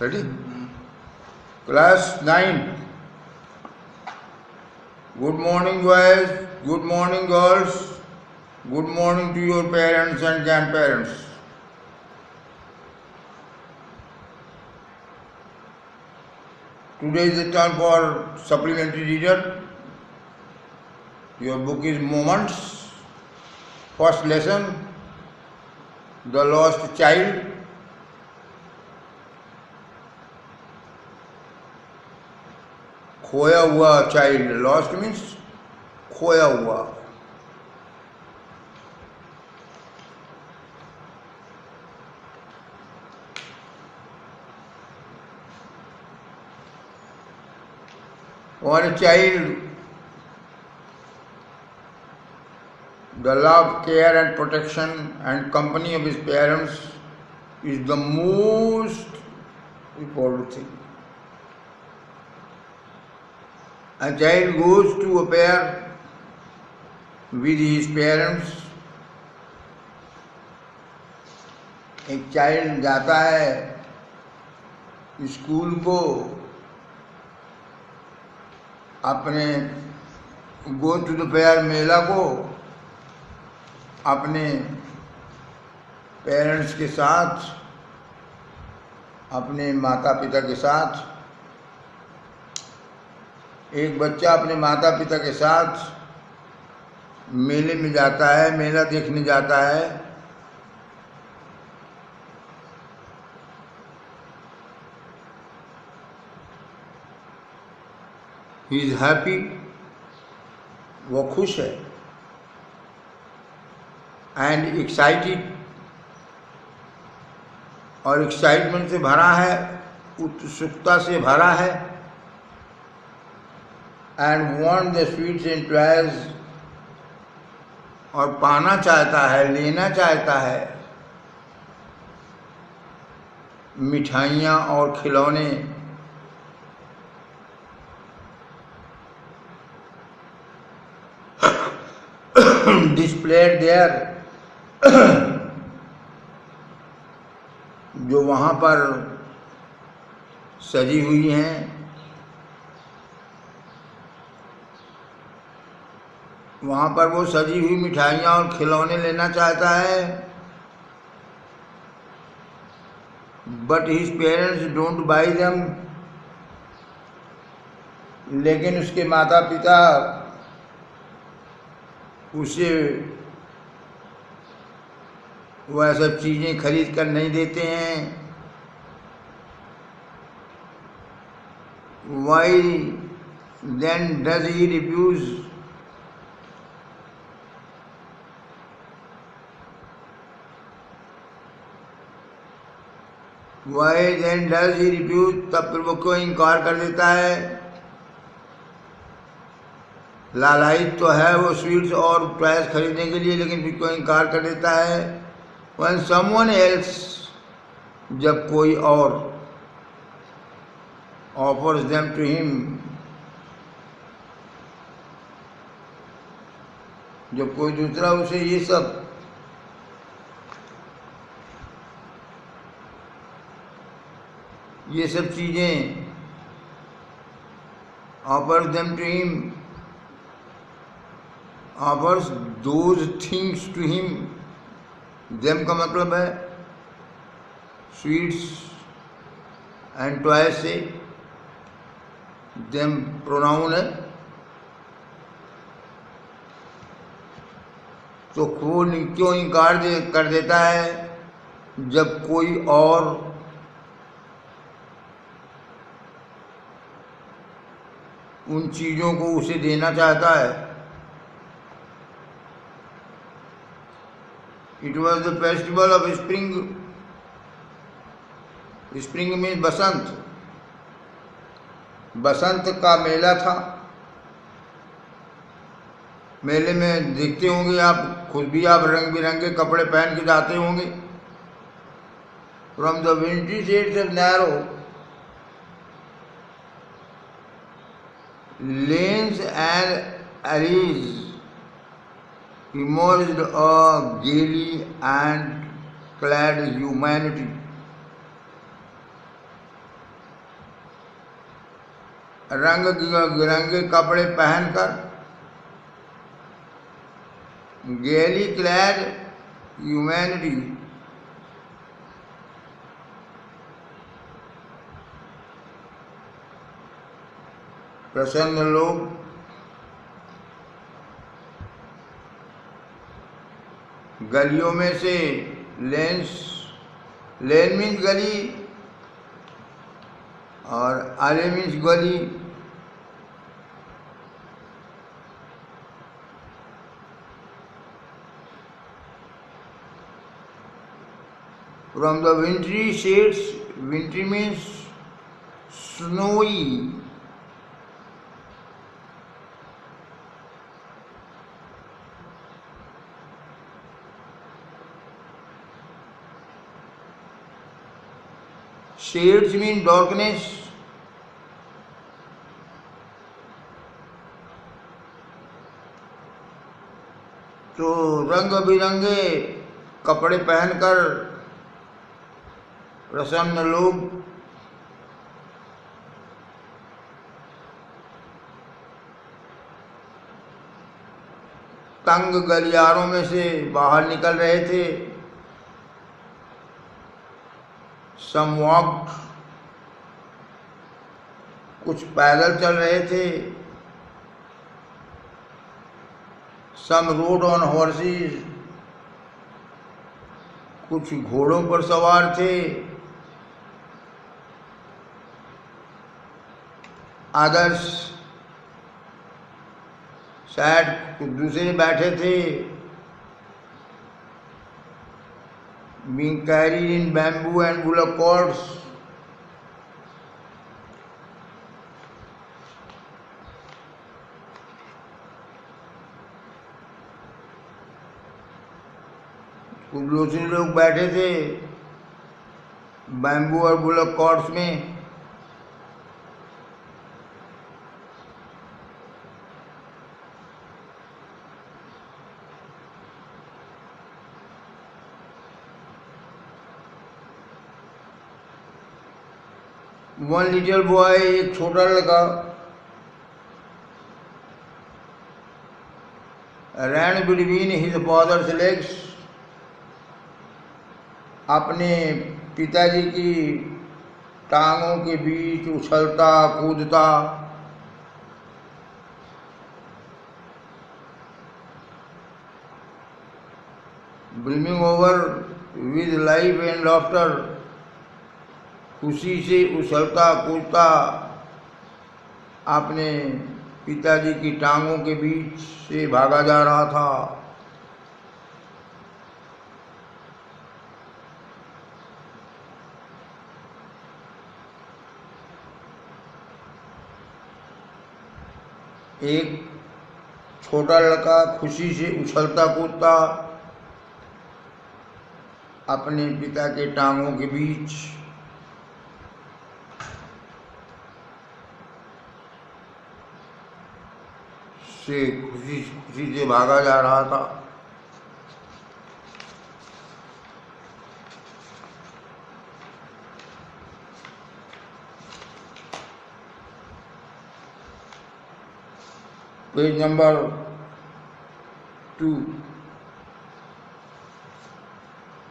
Ready? Class 9. Good morning, boys. Good morning, girls. Good morning to your parents and grandparents. Today is the turn for supplementary reader. Your book is Moments. First lesson, The Lost Child. खोया हुआ child. Lost means खोया हुआ. For a child, the love, care and protection and company of his parents is the most important thing. A child goes to a pair with his parents. एक child जाता है school को अपने go to the fair मेला को अपने parents के साथ, अपने माता पिता के साथ. एक बच्चा अपने माता पिता के साथ मेले में जाता है, मेला देखने जाता है. ही इज हैप्पी, वो खुश है. एंड एक्साइटेड, और एक्साइटमेंट से भरा है, उत्सुकता से भरा है. And want the sweets and toys, और पाना चाहता है, लेना चाहता है मिठाइयाँ और खिलौने. डिस्प्लेड देयर, जो वहाँ पर सजी हुई हैं. वहाँ पर वो सजी हुई मिठाइयाँ और खिलौने लेना चाहता है. But his parents don't buy them, लेकिन उसके माता पिता उसे वह सब चीज़ें खरीद कर नहीं देते हैं. Why then does he refuse, why then does he refuse, तब फिर वो क्यों इनकार कर देता है. लालायित तो है वो स्वीट्स और टॉयज खरीदने के लिए, लेकिन फिर क्यों इनकार कर देता है. When someone else, जब कोई और offers them to him, जब कोई दूसरा उसे ये सब चीजें offers them to him, offers those things to him. them का मतलब है स्वीट्स एंड टॉयज से. them प्रोनाउन है. तो क्यों इनकार कर देता है जब कोई और उन चीज़ों को उसे देना चाहता है. It was the festival of spring. Spring means बसंत. बसंत का मेला था. मेले में देखते होंगे आप, खुद भी आप रंग बिरंगे कपड़े पहन के जाते होंगे. From the wintry shades of narrow lanes and alleys emerged a gaily and clad humanity. रंग बिरंगे कपड़े पहनकर gaily clad humanity प्रसन्न लोग गलियों में से लेन मीन्स गली और आले मीन्स गली from the wintry shades. Wintry means snowy. Shades mean darkness. तो रंग बिरंगे कपड़े पहनकर प्रसन्न लोग तंग गलियारों में से बाहर निकल रहे थे। Some walked, कुछ पैदल चल रहे थे। Some rode on horses, कुछ घोड़ों पर सवार थे। Others sat, कुछ दूसरे बैठे थे। Being carried in bamboo and bullock carts. कुछ दूसरे लोग बैठे थे बैम्बू और बुलक कार्ट्स में। One little boy, एक छोटा लड़का, ran between his father's legs, अपने पिताजी की टांगों के बीच उछलता कूदता। Brimming over with life and laughter, खुशी से उछलता कूदता अपने पिताजी की टांगों के बीच से भागा जा रहा था। एक छोटा लड़का खुशी से उछलता कूदता अपने पिता के टांगों के बीच से खुशी से भागा जा रहा था। Page number 2।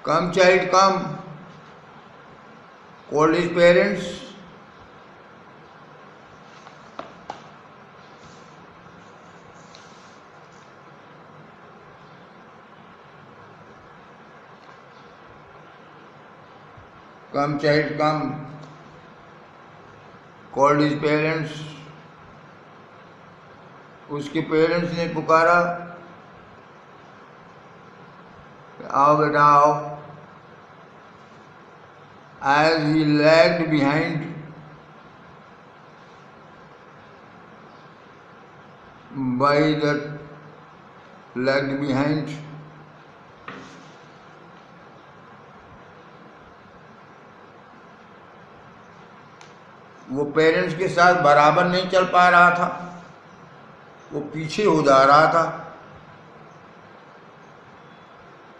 Come child come, called his parents. Come child come, called his parents. उसके पेरेंट्स ने पुकारा, आओ बेटा आओ। As he lagged behind by the lagged behind, वो पेरेंट्स के साथ बराबर नहीं चल पा रहा था, वो पीछे हो जा रहा था।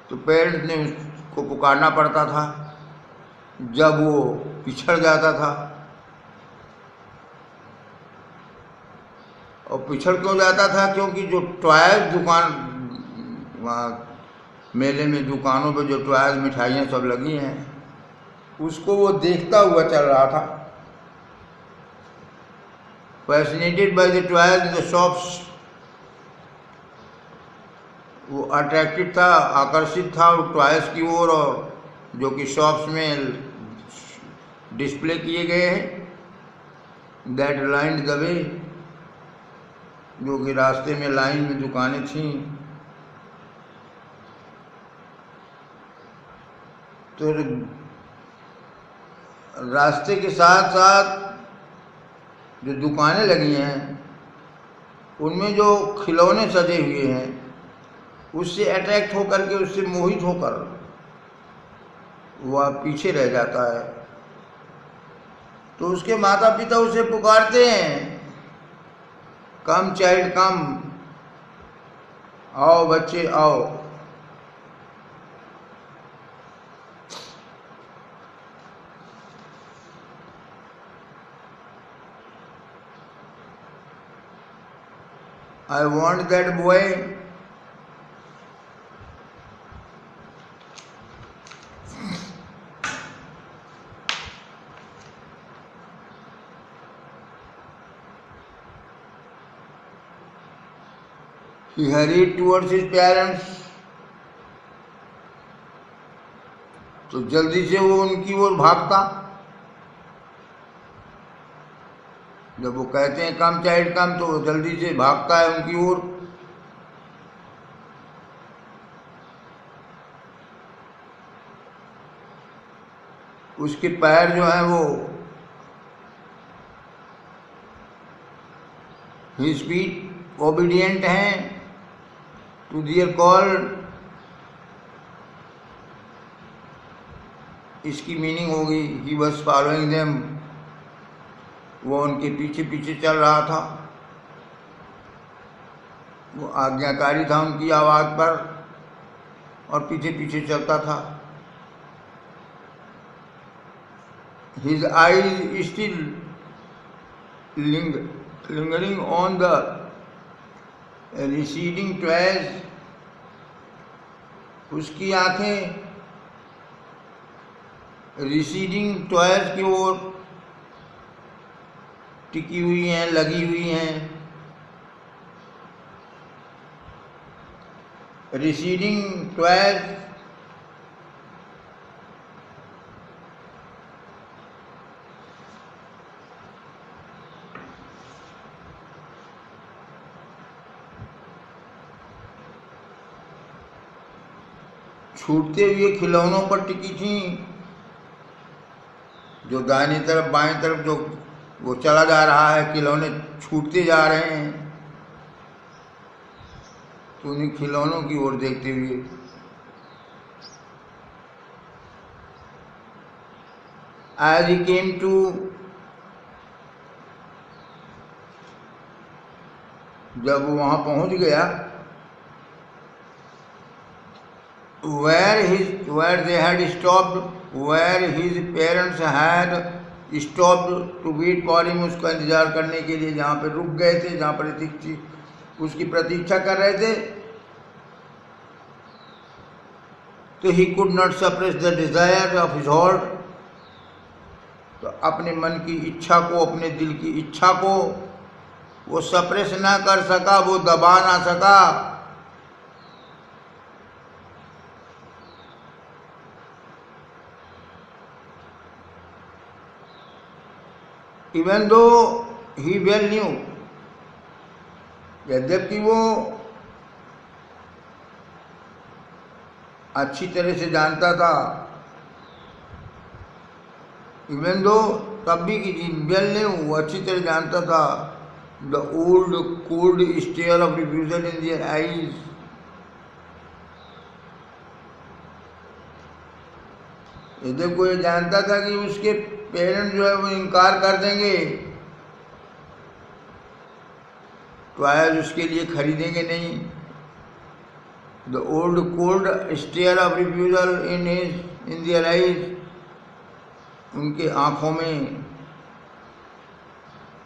तो पेरेंट्स ने उसको पुकारना पड़ता था जब वो पिछड़ जाता था। पिछड़ क्यों जाता था? क्योंकि जो टॉयज दुकान, वहाँ मेले में दुकानों पे जो टॉयज मिठाइयाँ सब लगी हैं, उसको वो देखता हुआ चल रहा था। Fascinated by the toys in the shops, वो अट्रैक्टेड था, आकर्षित था वो टॉयज की ओर, और जो कि शॉप्स में डिस्प्ले किए गए हैं। दैट लाइन्ड द वे, जो कि रास्ते में लाइन में दुकानें थीं। तो रास्ते के साथ साथ जो दुकानें लगी हैं, उनमें जो खिलौने सजे हुए हैं, उससे अट्रैक्ट होकर के, उससे मोहित होकर वह पीछे रह जाता है। तो उसके माता पिता उसे पुकारते हैं, कम चाइल्ड कम, आओ बच्चे आओ। I want that boy he hurried towards his parents, तो जल्दी से वो उनकी ओर भागता। जब वो कहते हैं कम चाइल्ड कम, तो वो जल्दी से भागता है उनकी ओर। उसके पैर जो हैं वो, his feet obedient हैं to their call। इसकी मीनिंग होगी he was following them, वो उनके पीछे पीछे चल रहा था, वो आज्ञाकारी था उनकी आवाज़ पर, और पीछे पीछे चलता था। His eyes still lingering on the receding toys, उसकी आंखें रिसीडिंग टॉयज की ओर टिकी हुई हैं, लगी हुई हैं। रिसीडिंग टॉयज, छूटते हुए खिलौनों पर टिकी थी। जो दाहिनी तरफ बाएं तरफ जो वो चला जा रहा है, खिलौने छूटते जा रहे हैं, तो उन्हीं खिलौनों की ओर देखते हुए as he came to जब वो वहां पहुंच गया, where they had stopped, where his parents had stopped to wait for him, उसका इंतजार करने के लिए जहाँ पे रुक गए थे, जहाँ पर उसकी प्रतीक्षा कर रहे थे। तो he could not suppress the desire of his heart, तो अपने मन की इच्छा को, अपने दिल की इच्छा को वो सप्रेस ना कर सका, वो दबा ना सका। Even though he well knew, यद्यपि वो अच्छी तरह से जानता था, even though तब भी well knew, वो अच्छी तरह जानता था, the old cold stare of refusal in their eyes, यद्यपि वो जानता था कि उसके पेरेंट जो है वो इनकार कर देंगे, तो आज उसके लिए खरीदेंगे नहीं। The old cold stare of refusal in their eyes, उनके आंखों में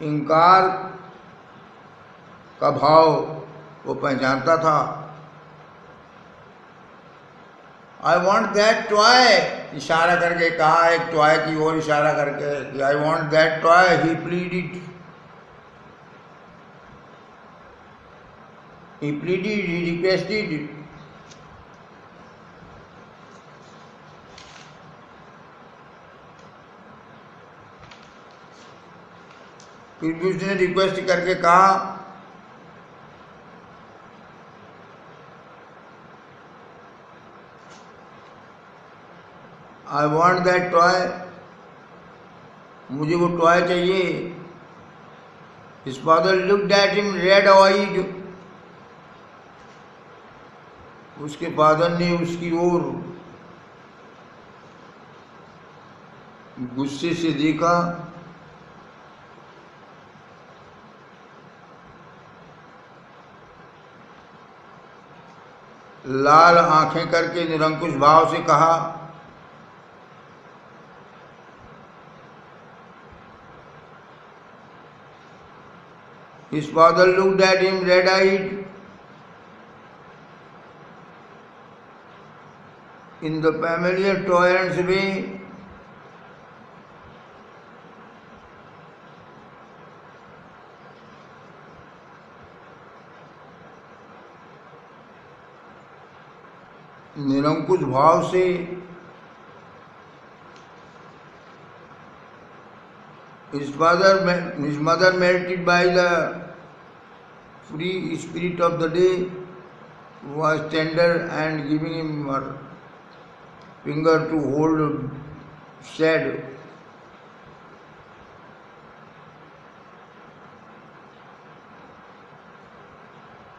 इनकार का भाव वो पहचानता था। आई वॉन्ट दैट टॉय, इशारा करके कहा, एक टॉय की ओर इशारा करके, I want that toy, he pleaded, he pleaded, he requested. फिर भी उसने रिक्वेस्ट करके कहा, आई वॉन्ट दैट टॉय, मुझे वो टॉय चाहिए। His father looked at him red-eyed. उसके फादर ने उसकी ओर गुस्से से देखा। लाल आंखें करके निरंकुश भाव से कहा, His father looked at him red-eyed. In the familiar tolerance way, निरंकुश भाव से his mother melted by the free spirit of the day, was tender and giving him her finger to hold, said,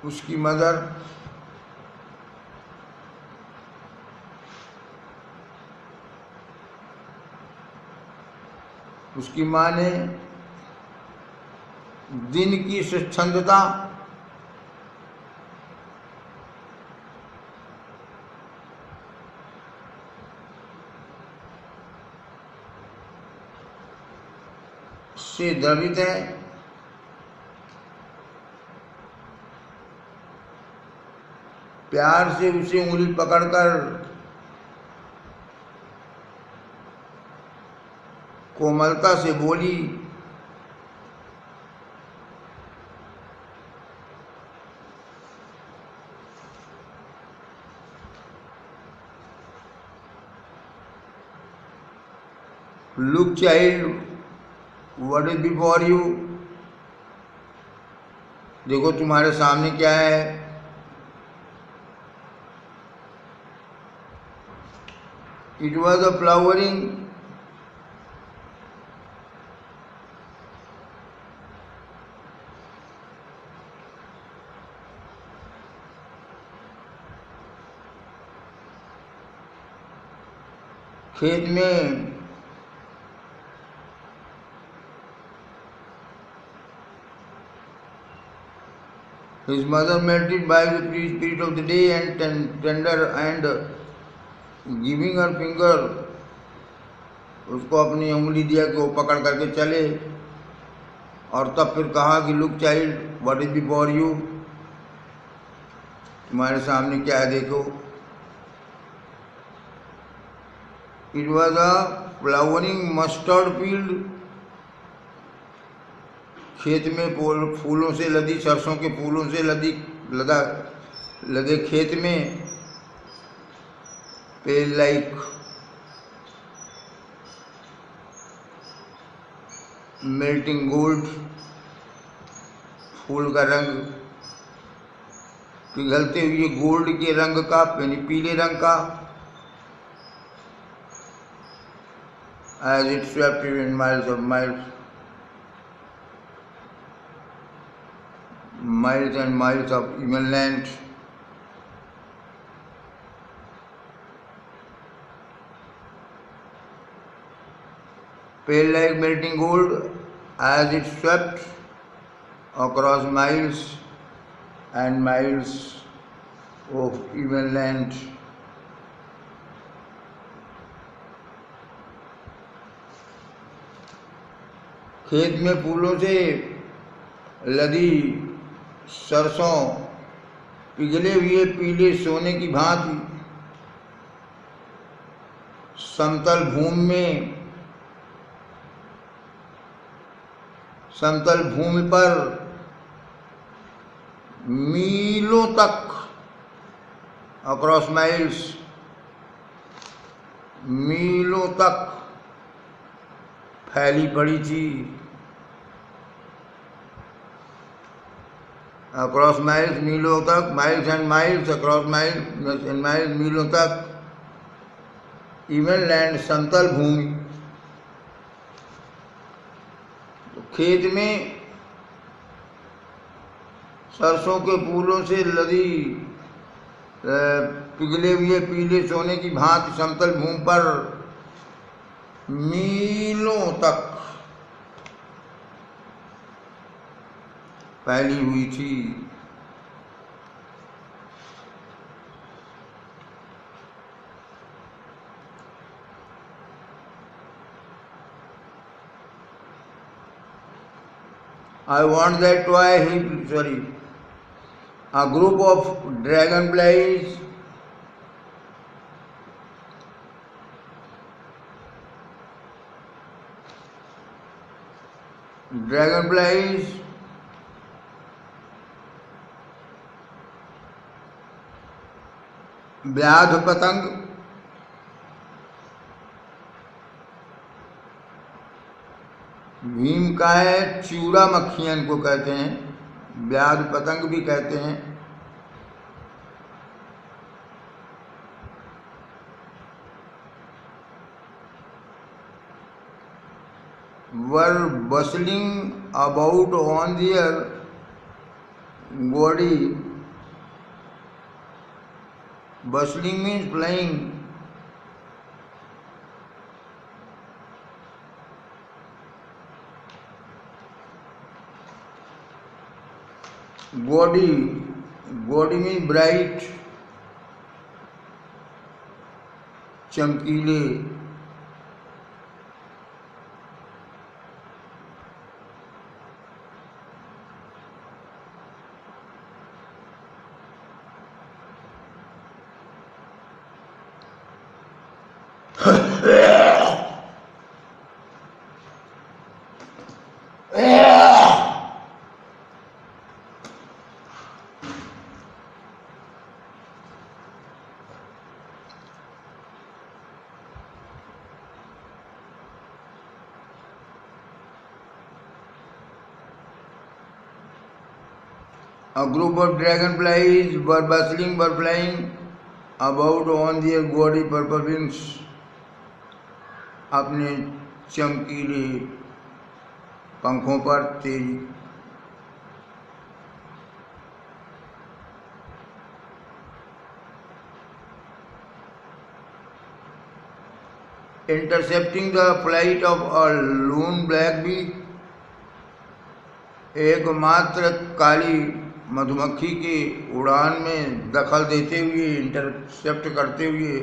उसकी mother उसकी माँ ने दिन की स्वच्छंदता से द्रवित है। प्यार से उसे उंगली पकड़कर कोमलता से बोली, look child, what is before you, देखो तुम्हारे सामने क्या है। इट वॉज अ फ्लावरिंग खेत में his mother melted by the free spirit of the day and tender and giving her finger, उसको अपनी उंगली दिया कि वो पकड़ करके चले। और तब फिर कहा कि look child, what is before you, तुम्हारे सामने क्या है देखो। It was a flowering mustard field, खेत में फूलों से लदी, सरसों के फूलों से लदे खेत में, पेल लाइक मेल्टिंग गोल्ड, फूल का रंग पिघलते हुए गोल्ड के रंग का, यानी पीले रंग का। As it swept in miles of miles and miles of even land. Pale like melting gold as it swept across miles and miles of even land. खेत में फूलों से लदी सरसों पिघले हुए पीले सोने की भांति समतल भूमि पर मीलों तक, अक्रॉस माइल्स, मीलों तक फैली पड़ी थी। अक्रॉस माइल्स, मीलों तक, miles and miles, across miles and miles, मीलों तक, इवन लैंड, समतल भूमि। तो खेत में सरसों के फूलों से लदी पिघले हुए पीले सोने की भांति समतल भूमि पर मीलों तक फैली हुई थी। I want that toy. A group of dragonflies व्याध पतंग, भीम का है चूड़ा मक्खियां इनको कहते हैं, व्याध पतंग भी कहते हैं। were bustling about on their body. Bustling means flying. Gaudy means bright, चमकीले। A group of dragonflies were flying about on their gaudy purple wings. अपने चमकीले पंखों पर तेज। Intercepting the flight of a lone black bee, एकमात्र काली मधुमक्खी की उड़ान में दखल देते हुए, इंटरसेप्ट करते हुए।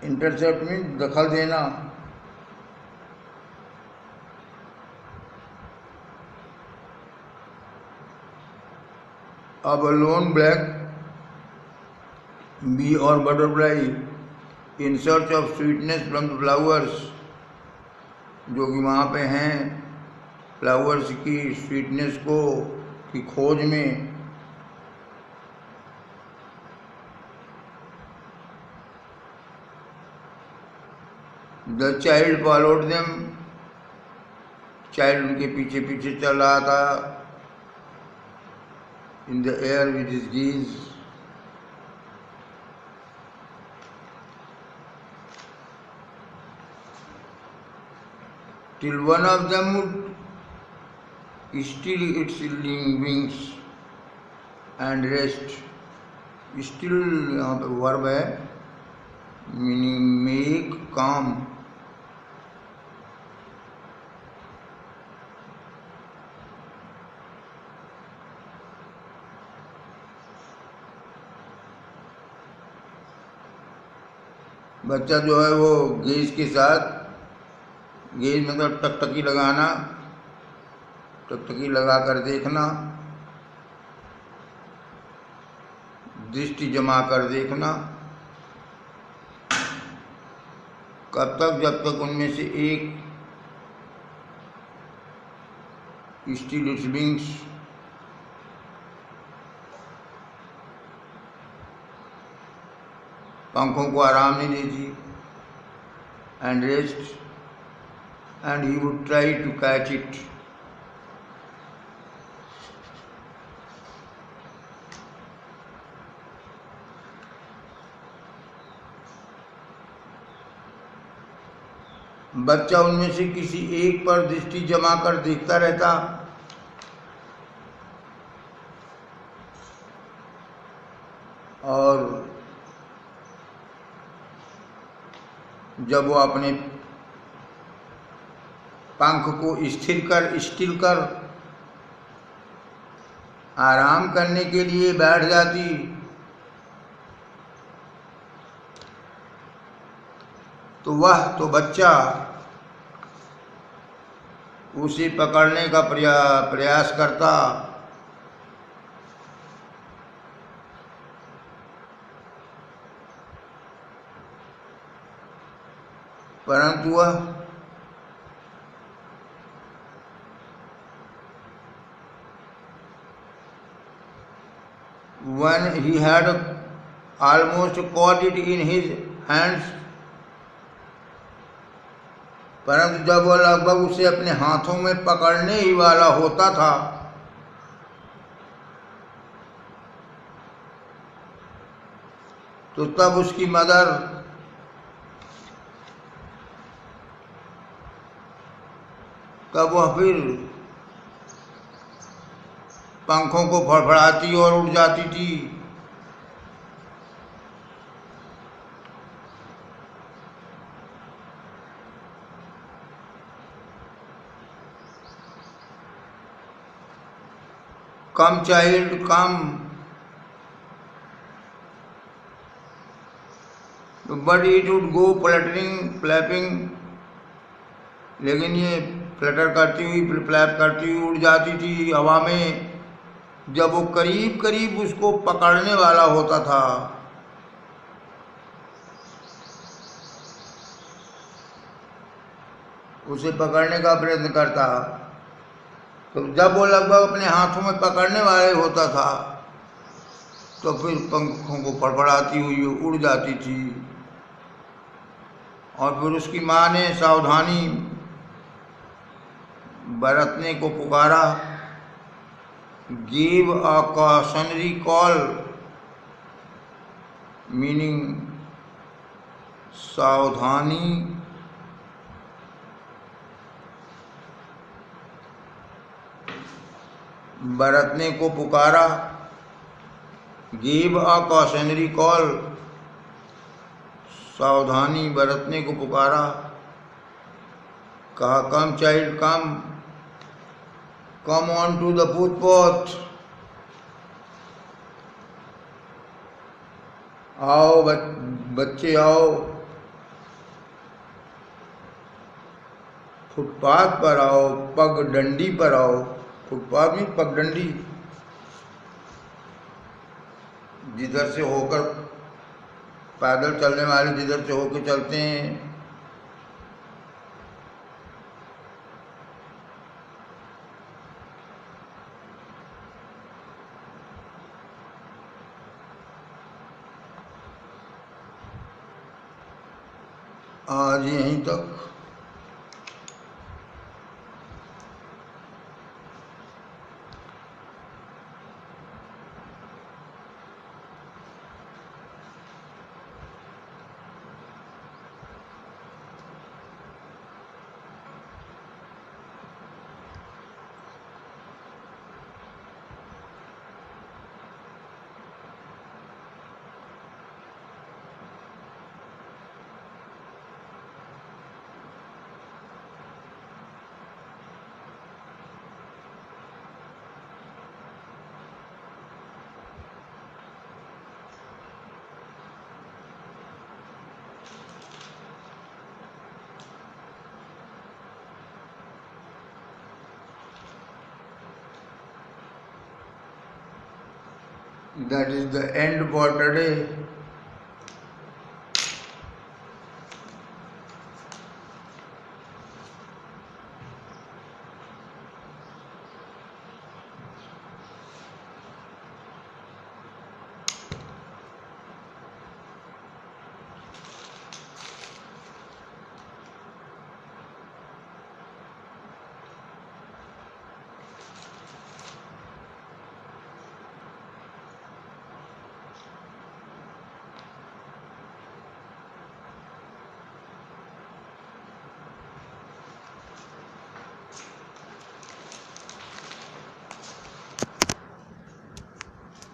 इंटरसेप्ट मीन्स दखल देना। अब लोन ब्लैक बी और butterfly in search of sweetness from the flowers, जो कि वहाँ पे हैं फ्लावर्स की स्वीटनेस की खोज में। The child followed them, child उनके पीछे पीछे चल रहा था। In the air with his geese, till one of them would still its wings and rest. Still यहाँ पे वर्ब है, मीनिंग मेक काम। बच्चा जो है वो गेज के साथ, गेज मतलब टकटकी लगाना, टकटकी लगा कर देखना, दृष्टि जमा कर देखना। कब तक? जब तक उनमें से एक स्टिल इट्स विंग्स, पंखों को आराम नहीं देती, and rest, and he would try to catch it. बच्चा उनमें से किसी एक पर दृष्टि जमा कर देखता रहता, और जब वो अपने पंख को स्थिर कर आराम करने के लिए बैठ जाती, तो बच्चा उसे पकड़ने का प्रयास करता, परंतु वह when he had almost caught it in his hands, परंतु जब वह लगभग उसे अपने हाथों में पकड़ने ही वाला होता था, तो तब उसकी मदर वह फिर पंखों को फड़फड़ाती और उड़ जाती थी। Come child come, but it would go flapping, लेकिन ये फ्लटर करती हुई, फ्लैप करती हुई उड़ जाती थी हवा में। जब वो करीब करीब उसको पकड़ने वाला होता था, उसे पकड़ने का प्रयत्न करता, तो जब वो लगभग अपने हाथों में पकड़ने वाले होता था, तो फिर पंखों को फड़फड़ाती हुई उड़ जाती थी। और फिर उसकी माँ ने सावधानी बरतने को पुकारा, give a cautionary call, meaning सावधानी बरतने को पुकारा, गिव अ कॉशनरी कॉल, सावधानी बरतने को पुकारा। कहा, come child come on to the footpath, आओ बच्चे आओ, फुटपाथ पर आओ, पगडंडी पर आओ। फुटपाथ में पगडंडी, जिधर से होकर पैदल चलने वाले जिधर से होकर चलते हैं, आज यहीं तक। That is the end for today.